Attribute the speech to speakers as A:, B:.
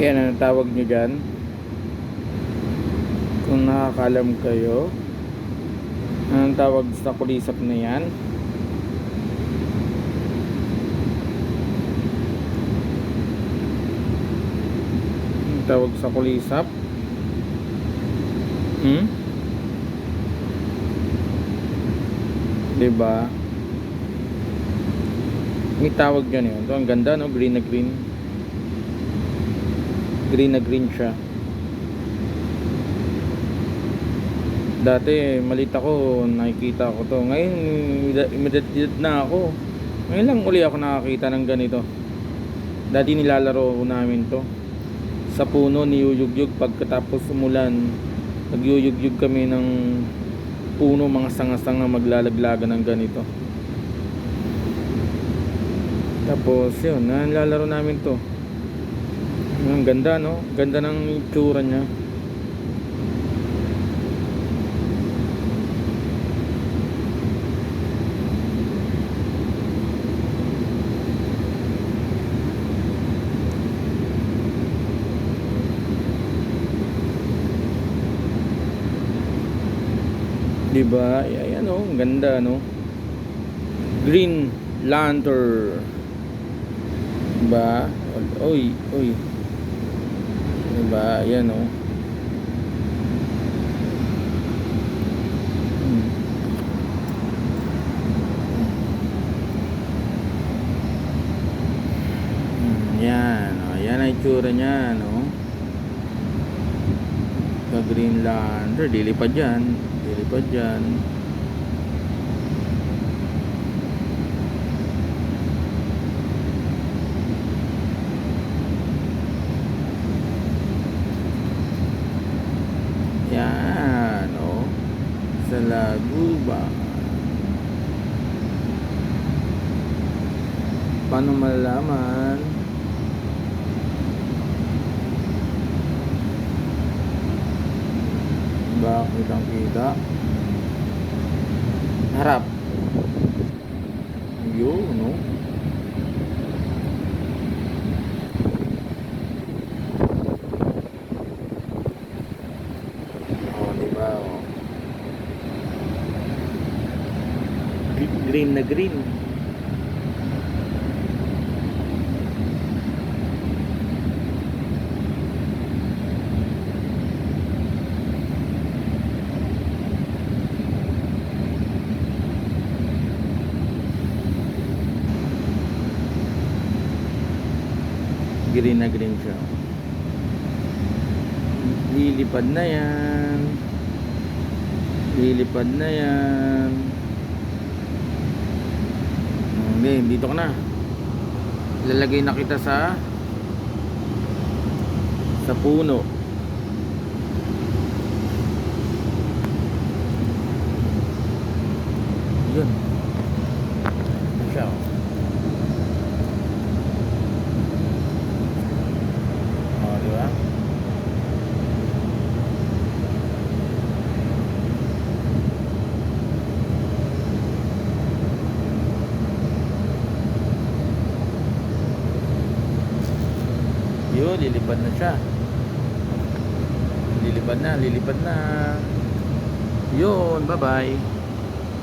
A: Yan ang tawag nyo dyan. Kung nakakalam kayo, anong tawag sa kulisap na yan? Anong tawag sa kulisap? Diba? May tawag dyan yun. Ito ang ganda, no? Green na green. Green na green siya. Dati malit ako, nakikita ko to. Ngayon immediate na ako. Ngayon lang uli ako nakakita ng ganito. Dati nilalaro ko namin to sa puno, niyuyugyug pagkatapos umulan. Nagyuyugyug kami ng puno, mga sanga-sanga maglalaglagan ng ganito. Tapos yun, nilalaro namin to. Ang ganda, no? Ganda ng itsura niya. Diba? Ayan, oh, ang ganda, no? Green Lantern. Diba? Oy, oy. Diba? Ayan, oh. Yan, oh. Yan ang itsura niya, no? Sa Green Lantern. Lilipad yan. Lilipad yan. Yan, oh. Sa Laguba. Paano malalaman? Ba, kitang kita. Harap. Yun, no? Oh, diba, oh. Green na green. Green na green siya. Lilipad na yan. Lilipad na yan. Hindi, dito ka na. Lalagay na kita sa puno. Yun. Siya, oh. Yun, lilipad na siya. Lilipad na. Yun, bye bye.